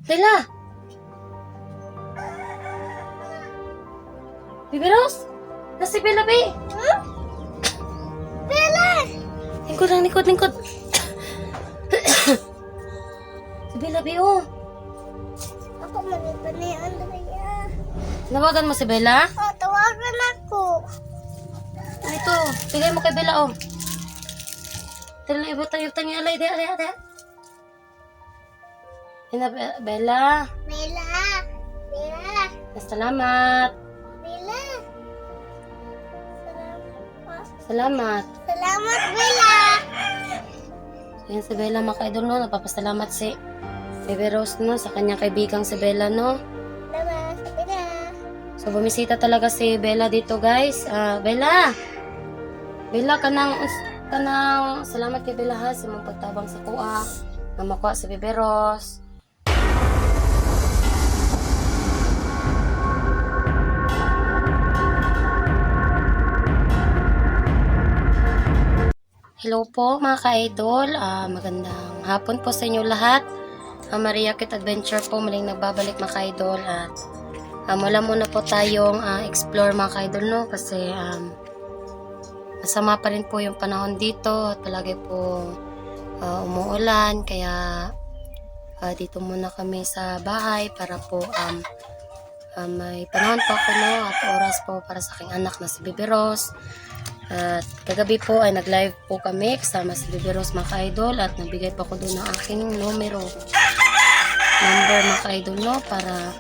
Bella! Bibi Rose! Nasi Bella, Bi! Huh? Bella! Lingkod lang, lingkod. Si Bella, Bi, oh. Ako manipani Andrea. Nawagan mo si Bella? Oh, tawagan ako. Ito, bigay mo kay Bella, oh. Tira na, ibutang yung alay, alay. Bella. Bella! Bella! Salamat. Bella! Salamat. Salamat, Bella! Yan si Bella, mga ka-idol, no? Nagpapasalamat si Baby Rose, no? Sa kanyang kaibigang si Bella, no? Salamat, Bella! So, bumisita talaga si Bella dito, guys. Bella! Bella, kanang salamat kay Bella, ha? Sa mong pagtabang sa kuha. Na makuha si Baby Rose. Hello po mga ka-idol, magandang hapon po sa inyo lahat. Maria Kit Adventure po muling nagbabalik mga ka-idol at wala muna po tayong explore mga ka-idol, no, kasi masama pa rin po yung panahon dito at palagi po umuulan, kaya dito muna kami sa bahay para po may panahon po ako, no, at oras po para sa aking anak na si Baby Rose. At kagabi po ay nag-live po kami kasama si Baby Rose mga ka-idol at nagbigay po ako doon ng aking number mga ka-idol, no, para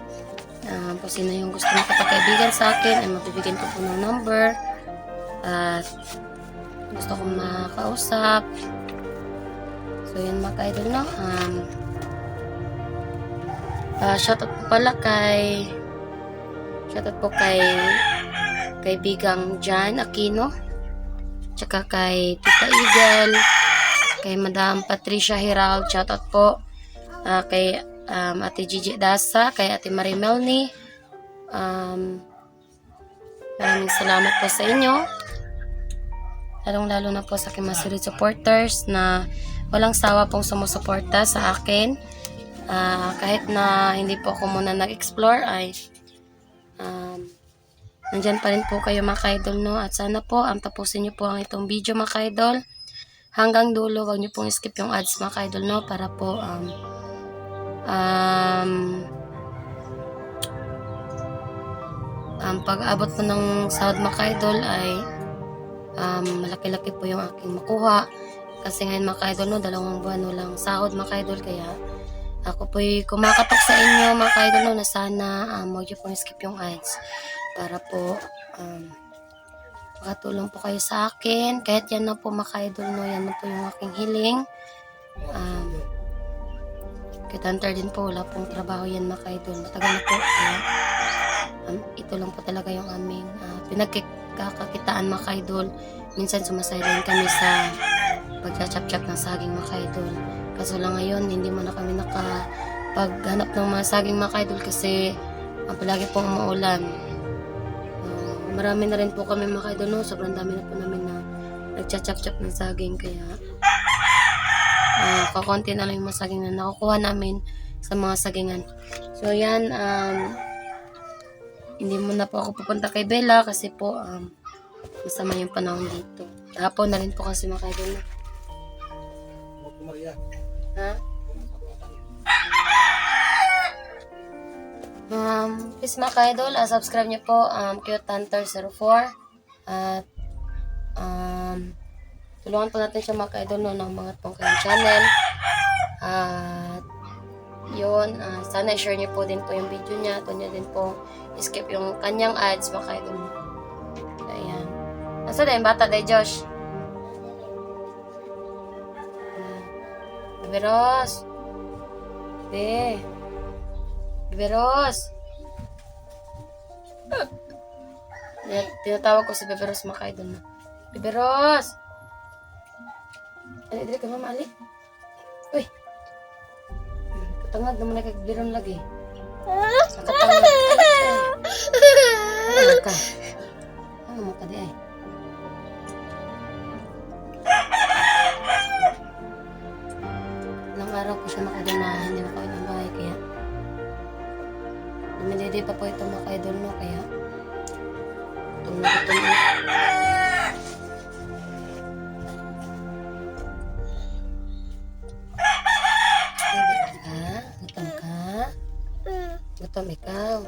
kung sino yung gusto makapagkaibigan sa akin ay mabibigyan ko po ng number at gusto kong makausap. So yun mga ka-idol, no, shoutout po kay kaibigang Jan Aquino, tsaka kay Tita Eagle, kay Madam Patricia Herald, shoutout po, kay Ate Gigi Dasa, kay Ate Marie Melny. Maraming salamat po sa inyo, lalong-lalo na po sa aking mga solid supporters na walang sawa pong sumusuporta sa akin. Kahit na hindi po ako muna nag-explore ay nandyan pa rin po kayo mga ka-idol, no? At sana po tapusin nyo po ang itong video mga ka-idol hanggang dulo. Huwag nyo pong skip yung ads mga ka-idol, no? Para po pag-abot po ng sahod mga ka-idol ay malaki-laki po yung aking makuha. Kasi ngayon mga ka-idol, no, 2 buwan walang sahod mga ka-idol, kaya ako po'y kumakatok sa inyo mga ka-idol, no, na sana huwag nyo pong skip yung ads para po makatulong po kayo sa akin. Kahit yan na po mga ka-idol, no, yan na po yung aking hiling. Kahit hunter din po, wala pong trabaho yan mga ka-idol, matagal na po, ito lang po talaga yung aming pinagkakakitaan mga ka-idol. Minsan sumasailan kami sa pagchachap-chap ng saging mga ka-idol, kaso lang ngayon hindi mo na kami nakapaghanap ng mga saging mga ka-idol kasi palagi pong umuulan. Marami na rin po kami mga ka-idol, no? Sobrang dami na po namin na nagchachap-chap ng saging, kaya kakonti na lang yung mga saging na nakukuha namin sa mga sagingan. So yan, hindi mo na po ako pupunta kay Bella kasi po masama yung panahon dito. Hapon na rin po kasi mga ka-idol, no? Ha? Please mga ka-idol, subscribe nyo po Cute Hunter 04 at tulungan po natin siya mga ka-idol, no, ng mga pong kanyang channel. At yun, sana i-share nyo po din po yung video niya. Ito nyo din po skip yung kanyang ads mga ka-idol. Ayan, nasa na yung bata day Josh? Baby Rose, Baby Rose. Tinatawag ko si Baby Rose mga ka-idol, na Baby Rose, ali dili ka mama, ali. Uy, katangad naman na kagbiron lagi. Katangad ka. Ano mo ka di ay? Ilang araw ko siya makadala na hindi makawin ng bahay, kaya Hindi pa po ito mga idol, no? Kaya, gutom na gutom na. Gutom ka? Gutom ikaw.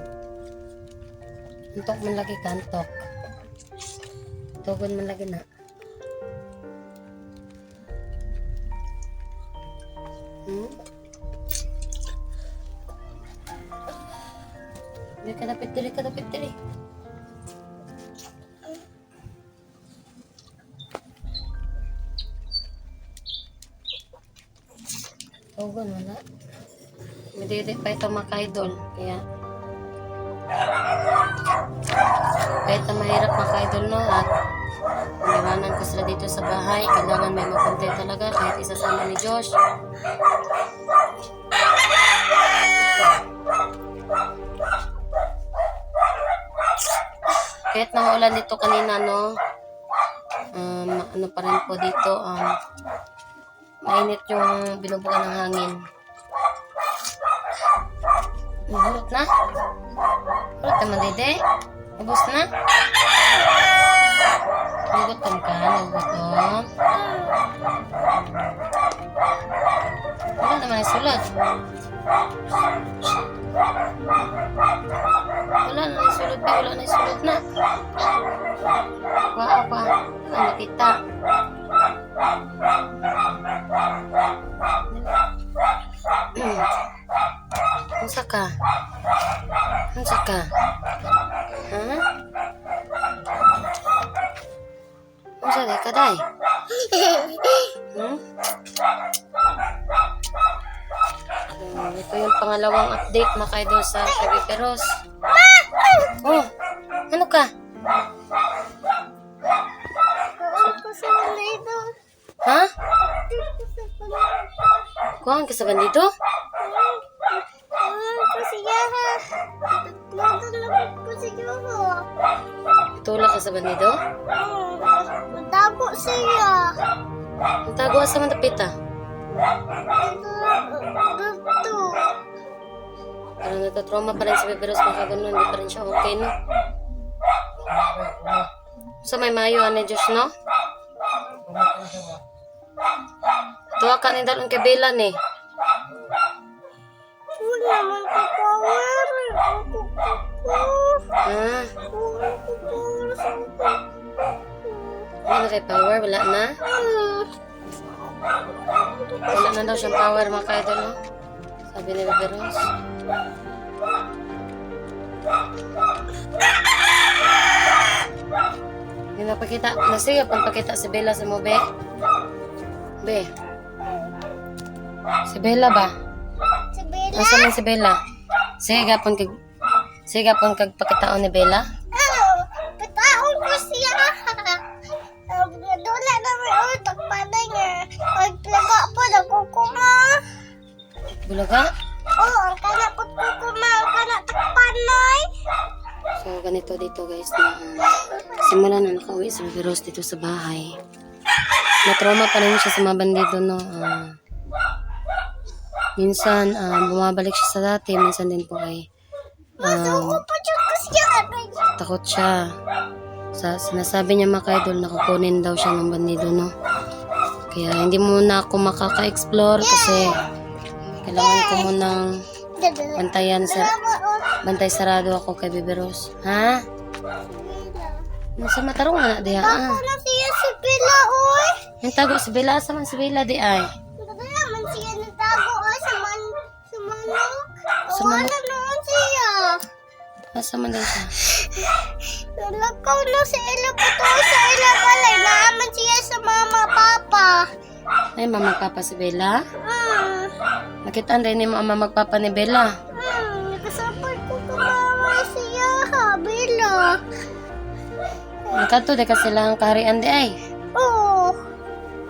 Antok man lagi ka, antok. Tugon man lagi na. Dili ka dapit dili. Tugon wala. Madidit pa ito mga idol. Kaya kahit na mahirap mga idol, no, at iniwanan ko sila dito sa bahay, kailangan may mapunti talaga kahit isasama ni Josh. Kahit na maulan dito kanina, no, ano pa rin po dito, mainit yung binubuga ng hangin. Hulot na? Hulot naman, Dede? Ubus na? Nagutom ka? Nagutom? Wala naman yung sulod. Wala na yung sulod ba? Wala na yung sulod na. Wow, pa. Wala nakita. Unsa ka? Unsa ka? Ha? Unsa day ka day? Ito yung pangalawang update mga idol sa Kabiperos. Oh, ano ka? Ha? Kuhaan ka sa bandido? Tulak ka sa bandido? Tago siya. Ang tago sa matapita. Dito. Parang natatrauma pa rin si Beberos baka ganun. Hindi pa rin siya okay, no? So may mayo ni Diyos, no? Tuwa ka ni Dalon kay Bella, ni. Wala naman ko power. Ah, wala na kay power, wala na. Wala na daw siyang power mga ka-idol, no? Sabi ni Beberos. Hindi na pakita. Nasiga pang pakita si Bella sa mo, Be. Be. Si Bella ba? Si Bella. Nasa man si Bella? Siga pang kagpakitaon ni Bella? Pataon ko siya. Nadula na may utak pa na niya. Pagplaga po na kukuma. Bulaga? Oo, ang kana po kukuma. Ang kana takpanay. So, ganito dito guys na simula na nakauwi si Beberos dito sa bahay. Na-trauma pa rin siya sa mga bandido, no? Minsan, bumabalik siya sa dati. Minsan din po ay Masuko po siya ko siya. takot siya. Sinasabi niya mga ka-idol na kukunin daw siya ng bandido, no? Kaya hindi muna ako makaka-explore kasi kailangan ko munang bantay sarado ako kay Beberos. Ha? Nasa matarong na diha. Ako na siya si Bella, oy. Yung tago si Bella, asa man si Bella di ay. Naman siya natago, oy, sa manok. Sa manok? Wala naman siya. Asa man daw siya? Nalakaw na sa ila po to sa ila balay. Naaman siya sa mama, papa. Ay, mama papa si Bella. Nakitaan rin ni mama magpapa ni Bella. Nakasapay ko kumama siya, ha, Bella. Nakato de ka silang kaharian di ay. Oo.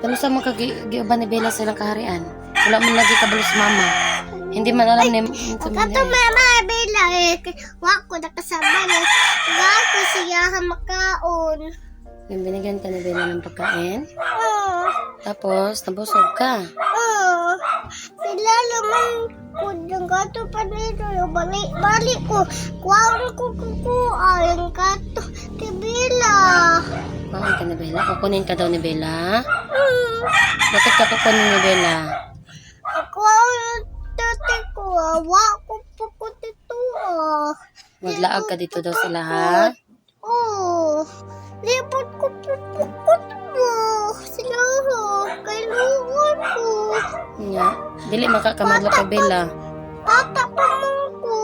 Ano sa mga kagiuban ni Bella silang kaharian? Wala man lagi kabalo sa mama. Hindi man alam ni Kato mama, Bella, wako nakasabay. Wako siya, ha, makaon. Yung binigyan ka ni Bella ng pagkain. Oo. Tapos, nabusog ka. Oo. Sila naman ko yung gato pa dito. Balik ko. Kuhaan ko kukuha yung gato. Kay Bella. Bakit ka ni Bella? Kukunin ka daw ni Bella? Hmm. Bakit ka kukunin ni Bella? Kuhaan yung tati ko. Awa ko po ko dito. Maglaag ka dito daw sila, ha? Oh. Lipot ko po mo. Sila ho. Kay luon ko. Nga. Dili makakamadlo kay Bella. Bata pa mo ko.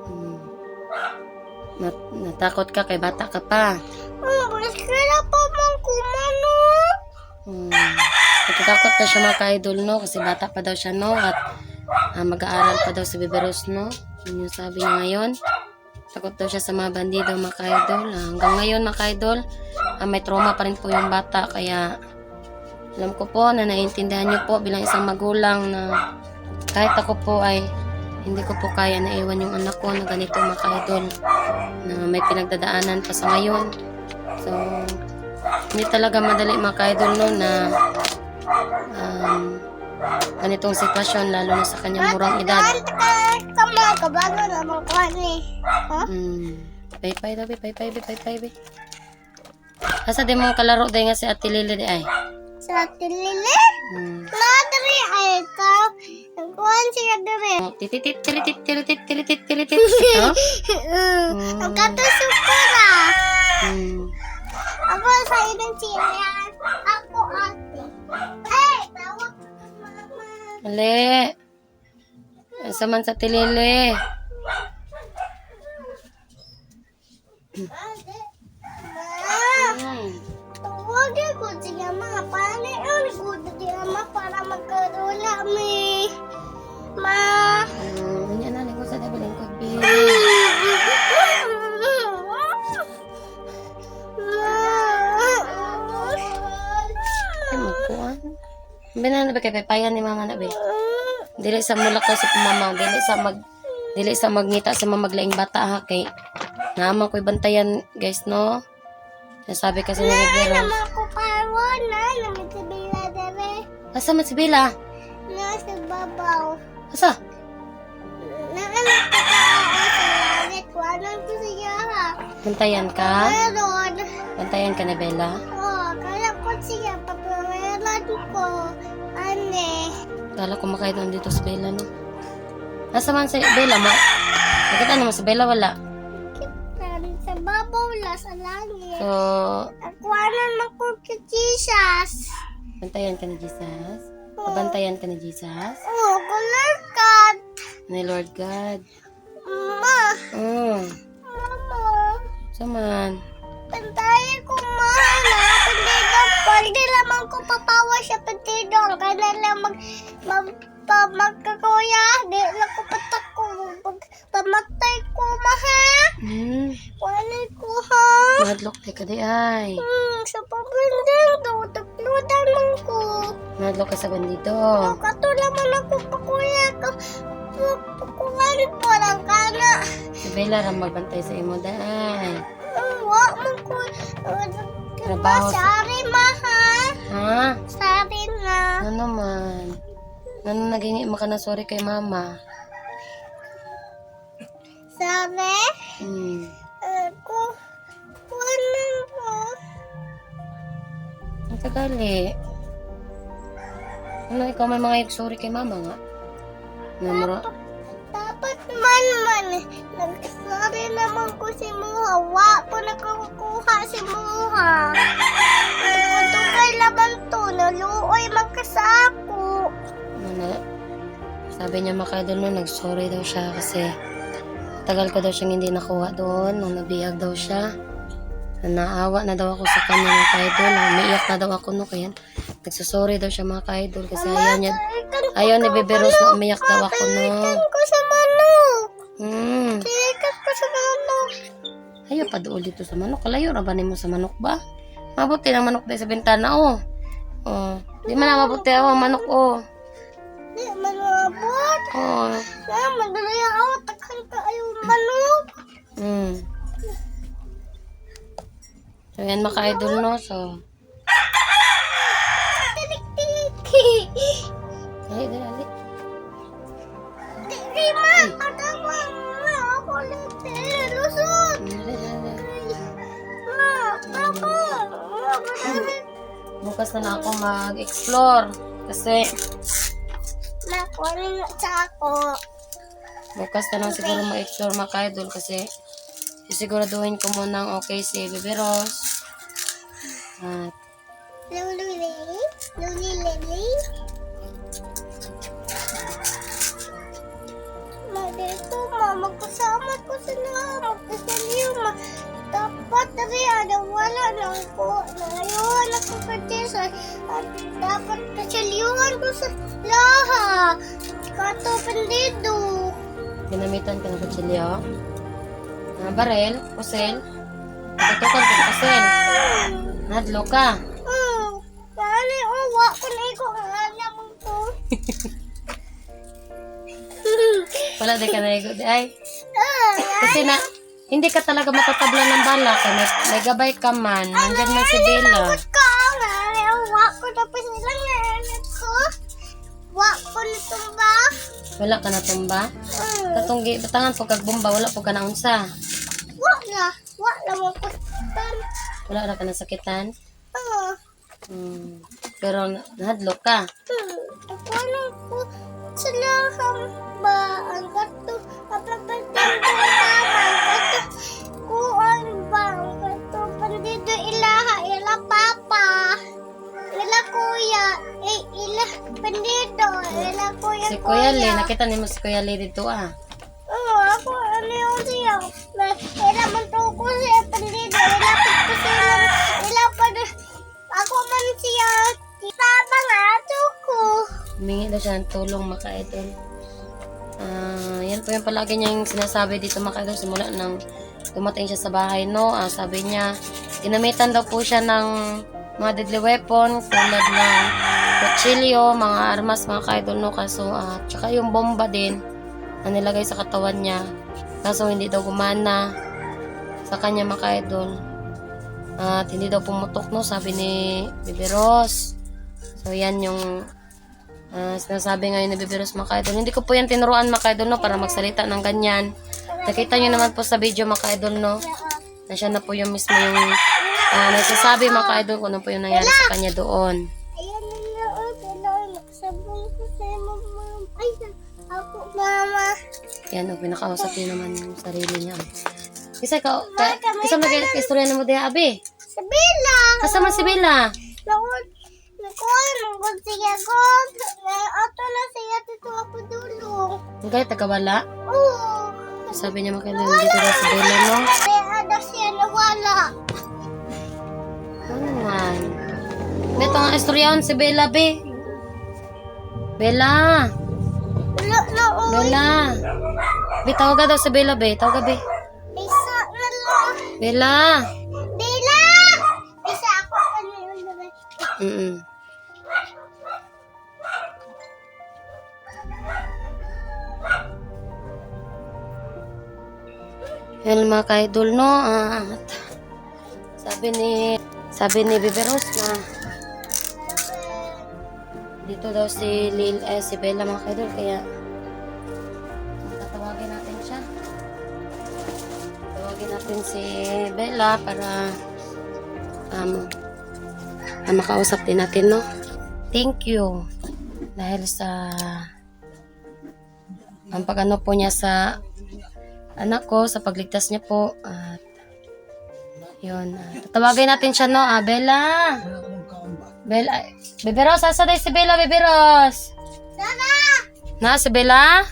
Hmm. Natakot ka kay bata ka pa. Mas kaya pa man kumano. Natatakot na siya mga ka-idol, no? Kasi bata pa daw siya, no? At mag-aaral pa daw sa Biberos, no? Yun yung sabi niya ngayon. Takot daw siya sa mga bandido, mga ka-idol. Hanggang ngayon, mga ka-idol, may trauma pa rin po yung bata. Kaya alam ko po na naiintindihan niyo po bilang isang magulang na kahit ako po ay hindi ko po kaya na iwan yung anak ko na ganito, mga ka-idol, na may pinagdadaanan pa sa ngayon. So, hindi talaga madali, mga ka-idol, no, na ganitong sitwasyon, lalo na sa kanyang murang edad. Kabalo naman ko ni. Ha? Pay-pay daw, pay-pay. Asa di mong kalaro day nga si Ate Lily di ay? Sa tilili? Nadari ay ka. Kuhan siya dere. Tilitit. Ito? Ang kato supura. Ako sa inang siya. Ako ate. Hey, tawag ko mama. Ali. Asa man sa Tilili? Tawagin ko siya mga panion ko siya para magkarula mi. Ma. Yan na ko sa dabaling ko, babe. Ay, magkuhan. Binan na ba kay papayan ni mama na, babe? Dili sa mulak ko sa pamama, dili sa magngita sa mamaglaing bata, ha, kay naman ko'y bantayan, guys, no? Nasabi kasi ni Riveros. Naman ko parwan na naman si Bella dere. Asa man si Bella? Nasa babaw. Asa? Naanak ko ka ako sa langit. Wanan ko siya ha. Bantayan ka? Meron. Bantayan ka ni Bella? Kaya ko siya papameran ko. Ane. Kala ko makain doon dito sa Bella, no? Nasa man si Bella, nakita naman si Bella, wala. Sa babaw la sa langit. So, Akwanan mo ko kay Jesus. bantayan ka ni Jesus? Pabantayan ka ni Jesus? Color cut. Ni Lord God. Ma. Mama. Saman. Pantayin ko mahal na. Pwede lamang ko papawa siya patidong. Kaya lang magkakuya. Di lang ko patako. Pamatay ko maha. Walay ko ha. Madlock tayo ka di ay. Sa pabinding. Tutupludan lang ko. Madlock ka sa bandido. Kato naman ako pakuya ko. Pakuhan po lang kana. Si Bella ram magbantay sa imo day. Wa man ko. Trabaho sa... Sari maha. Ha? Sari na. Ano man? Ano naging maka na sorry kay mama? Sari? Kuhanan po. Ang tagali. Ano, ikaw may mga sorry kay mama nga? Namuro? Dapat man. Nagsari naman ko si Muha. Wa po nakakukuha si Muha. Kung kay laban to, naluoy magkasako. Sabi niya makaidol no, nag-sorry daw siya kasi tagal ko daw siyang hindi nakuha doon nung nabiyag daw siya. Naawa na daw ako sa kanya mga ka-idol. Umiiyak na daw ako no, kaya nagsasorry daw siya mga ka-idol kasi ayaw ni Biberos na umiyak daw ako no. Tilikan ko sa manok. Tilikan ko sa manok. Ayaw pa doon dito sa manok. Kalayo na ba mo sa manok ba? Mabuti ng manok tayo sa bintana oh. Di man na mabuti ako manok oh. Di man mabot. Madali ako. Takhan ka ayaw manok. So yan mga ka-idol no. So Tilik-tilik. dali. bukas na ako mag-explore. Kasi Nakuha na sa ako. bukas na lang siguro mag-explore mga ka-idol kasi sisiguraduhin ko munang okay si Baby Rose. At Luli. Luli. Dito, magkasama ko sila. Magkasaliw, dapat rin, wala na ako. Ngayon, ako katisa. At dapat kasaliwan ko sa laha. Kato, pandido. ginamitan ka ng kutsilyo. Barel, kusel. Tutukan ka ng kusel. Nadlo ka. Kali, wa ko na ikaw ang alam ko. Wala di ka naigod. Ay, kasi na, hindi ka talaga matatabla ng bala. Kaya may gabay ka man. Nandyan man si Bella. Wa ko tapos nilang anak ko. Wa ko natumba. Wala ka natumba. Katunggi, batangan po kagbomba. Wala po ka na unsa. Wa na mo ko. Wala na ka nasakitan. Pero nahadlok ka. Paano ko sila ba ang gato? Kapagpagpag kuan ba ang gato? Pandido ilaha, ila papa, ila kuya, ila pandido, ila kuya. Si Kuya Lee, nakita niyo mo si Kuya Lee dito Ako, ano yung siya? Ila man to ko siya pandido, ila pagko sila, ila pa, ako man siya, kita ba nga ko? Humingi daw siya ng tulong mga ka-idol. Yan po yung palagi niyang sinasabi dito mga ka-idol simula nang dumating siya sa bahay, no? Sabi niya, ginamitan daw po siya ng mga deadly weapon tulad ng kutsilyo, mga armas mga ka-idol, no? Kaso, tsaka yung bomba din na nilagay sa katawan niya. Kaso hindi daw gumana sa kanya mga ka-idol. At hindi daw pumutok, no? Sabi ni Baby Rose. So, yan yung sinasabi ngayon ni Baby Rose mga ka-idol. Hindi ko po yan tinuruan mga ka-idol, no? Para magsalita ng ganyan. Nakita nyo naman po sa video mga ka-idol, no? Na siya na po yung mismo yung nagsasabi mga ka-idol kung ano po yung nangyari sa kanya doon. Ayan na nga, kailangan nakasabong ko sa mama. Ay, ako, mama. Yan, pinakausap niya naman yung sarili niya. Kasi mag-istorya na mo diya, abi. Si Bella! Kasama si Bella. Nakuha ko siya ko. Ato na siya dito ako dulong. Ang gaya, tagawala. Oo. Sabi niya mga ka-idol, dito daw si Bella, no? Kaya ada siya nawala. Ano naman? Ito nga istoryahan si Bella, be. Bella. Wala na, oy. Bella. Be, tawag daw si Bella, be. Tawag, be. Isa na lang. Bella. Bella! Isa ako ano yun naman. Yan mga ka-idol, no? At sabi ni Baby Rose na dito daw si Bella mga ka-idol, kaya tatawagin natin siya. Tawagin natin si Bella para makausap din natin, no? Thank you dahil sa ang pag-ano po niya sa anak ko, sa pagligtas niya po. At yun, tatawagin natin siya, no? Bella. Bella. Baby Rose, asa day si Bella, Baby Rose? Tara! Na, si Bella?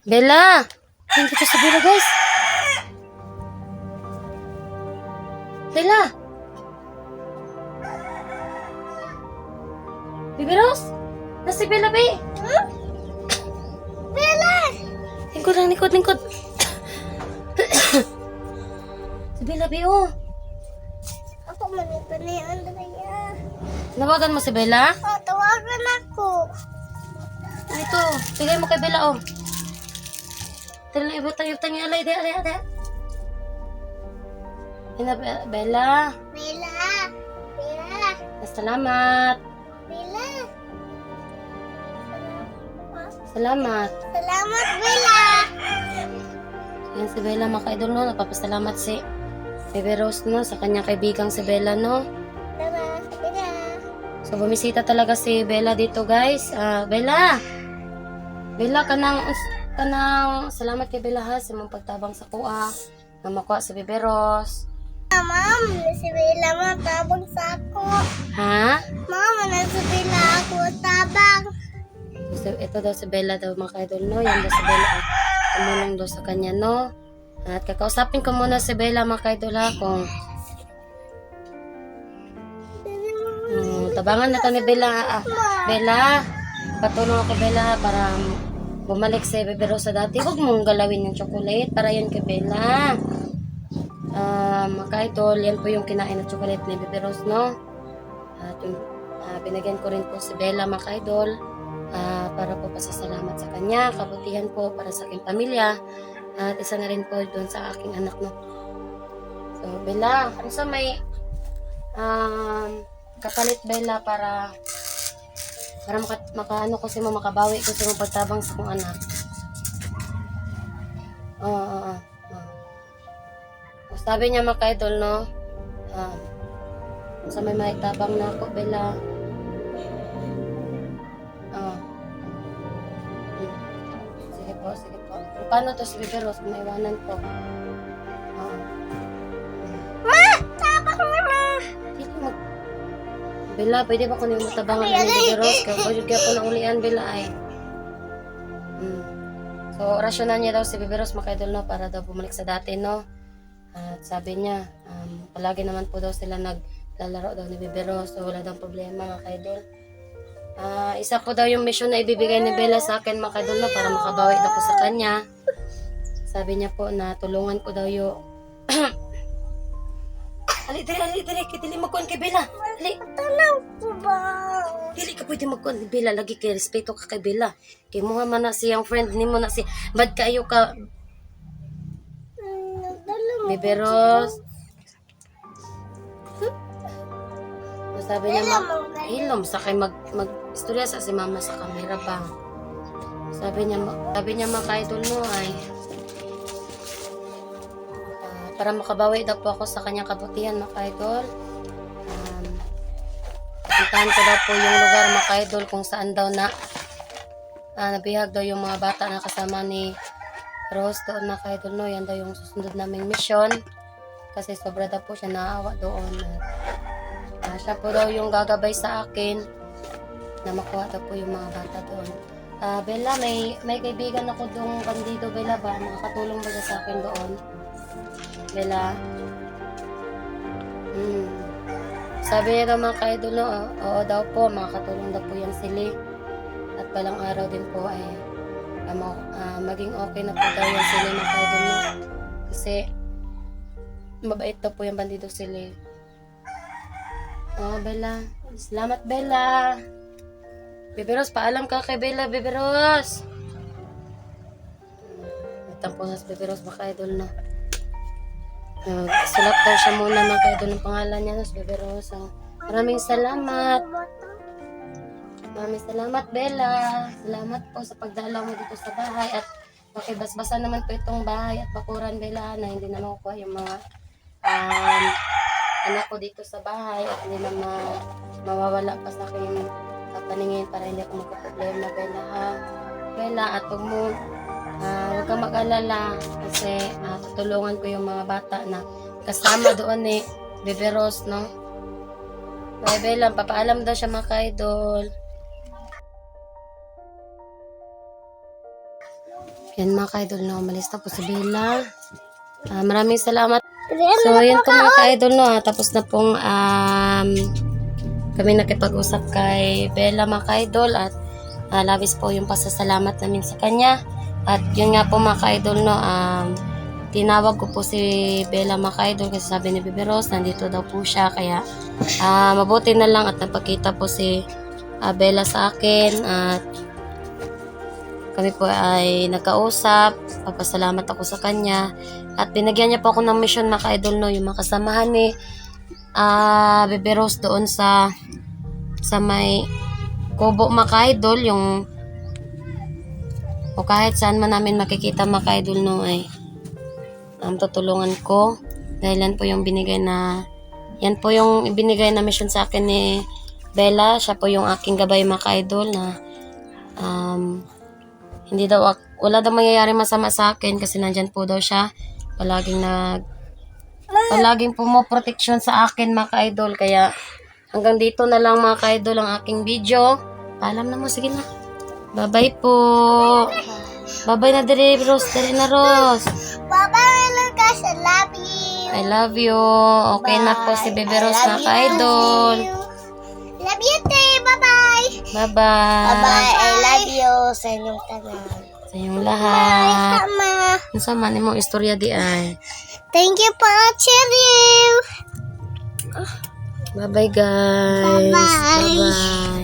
Bella! Hindi ko si Bella, guys. Bella! Baby Rose? Nasi Bella, be? Bella! Lingkod. Si Bella, be, oh. Ako manipanian na niya. Nawagan mo si Bella? Tawagan ako. Ito, bigay mo kay Bella, oh. Tala, ibutang yung alay, de. Bella. Bella! Salamat. Bella! Salamat. Salamat, Bella. Yan si Bella mga ka-idol no. Napapasalamat si Bebe Rose no sa kanyang kaibigang si Bella no. Salamat, Bella. So bumisita talaga si Bella dito guys. Bella! Bella kanang salamat kay Bella ha sa mong pagtabang sa kuha. Na makuha si Bebe Rose. Ma'am, si Bella mo tabang sa ako. Ha? Mama, nasa Bella ako tabang. So, ito daw si Bella daw mga ka-idol no. Yan daw si Bella. Tumulong daw sa kanya no. At kakausapin ko muna si Bella mga ka-idol ha kung tabangan na to ni Bella. Bella, patulong ako Bella para bumalik sa Bebe Rose sa dati. Huwag mong galawin yung chocolate para yan kay Bella. Mga ka-idol, yan po yung kinain na chocolate ni Bebe Rose no. At yung binigyan ko rin po si Bella mga ka-idol. Para po pasasalamat sa kanya, kabutihan po para sa aking pamilya at isa na rin po doon sa aking anak no. So Bella, ano sa may kapalit Bella para makaano ko si mo makabawi ko si mo pagtabang sa kong anak. Oo. Sabi niya mga ka-idol no, sa may maitabang na ako Bella. Sige po. Paano to si Bebe Rose kung maiwanan ko? Ma! Tabang na ma! Dito Bella, pwede ba kung yung matabangan ni Bebe Rose? Kaya po na ulian Bella ay. So, rasyonan niya daw si Bebe Rose mga ka-idol no, para daw bumalik sa dati no. At sabi niya, palagi naman po daw sila naglalaro daw ni Bebe Rose, so wala daw problema mga ka-idol. Isa po daw yung mission na ibibigay ni Bella sa akin mga ka-idol no, para makabawi daw ko sa kanya. Sabi niya po na tulungan ko daw yung Ali, dili, kitili magkuhan kay Bella. Ali. Tanaw ko ba? Dili ka pwede magkuhan kay Bella. Lagi kay respeto ka kay Bella. Kay mo man na siyang friend ni mo na si bad kayo ka. Nagdala mo. Bebe Rose. Sabi niya hilom sa kay mag-istorya sa si mama sa kamera ba. Sabi niya maka-idol mo ay para makabawi daw po ako sa kanyang kabutihan maka-idol. Puntahan ko daw po yung lugar maka-idol kung saan daw nabihag daw yung mga bata na kasama ni Rose doon maka-idol no. Yan daw yung susunod naming mission kasi sobra daw po siya naawa doon. Siya po daw yung gagabay sa akin na makuha daw po yung mga bata doon. Bella, may kaibigan ako doong bandido Bella ba? Makakatulong ba sa akin doon? Bella. Sabi niya daw mga ka-idol no, oo daw po, makakatulong daw po yan sila. At palang araw din po ay maging okay na po daw yan sila mga ka-idol no. Kasi mabait daw po yung bandido sila. Bella. Salamat Bella. Bebe Rose, paalam ka kay Bella, Bebe Rose. Tampo na si Bebe Rose mga ka-idol no. Sulat daw siya muna mga ka-idol ng pangalan niya no, si Bebe Rose. Maraming salamat. Maraming salamat Bella. Salamat po sa pagdalaw mo dito sa bahay at pakibasbasan naman po itong bahay at bakuran Bella na hindi na makukuha yung mga anak ko dito sa bahay at hindi na mawawala pa sa aking paningin para hindi ako magka-problema Bella ha. Bella at huwag kang mag-alala kasi tutulungan ko yung mga bata na kasama doon ni Bebe Rose no. Bye Bella, papaalam daw siya mga ka-idol. Yan mga ka-idol no, umalis na po si Bella. Maraming salamat. So yun po mga ka-idol no, tapos na pong kami nakipag-usap kay Bella mga ka-idol at labis po yung pasasalamat namin sa kanya. At yun nga po mga ka-idol no, tinawag ko po si Bella mga ka-idol kasi sabi ni Bebe Rose nandito daw po siya, kaya mabuti na lang at napakita po si Bella sa akin at kami po ay nagkausap. Papasalamat ako sa kanya at binigyan niya po ako ng mission mga ka-idol no, yung mga kasamahan ni Bebe Rose doon sa may kubo mga ka-idol, yung o kahit saan man namin makikita mga ka-idol no ay tutulungan ko dahil yan po yung ibinigay na mission sa akin ni Bella. Siya po yung aking gabay mga ka-idol na wala daw mangyayari masama sa akin kasi nandyan po daw siya palaging pumoproteksyon sa akin mga ka-idol. Kaya hanggang dito na lang mga ka-idol ang aking video. Paalam na mo, sige na. Bye-bye po. Bye-bye na dire Rose. Dire na Rose. Bye-bye, Lucas. I love you. I love you. Okay na po si Bebe Rose mga ka-idol. Love you too. Bye-bye. Bye-bye. Bye-bye. I love you sa inyong tanan. Sa inyong lahat. Sama. Ano sa man imong istorya di ay. Thank you po, Cheerio. Bye-bye guys. Bye-bye. Bye-bye.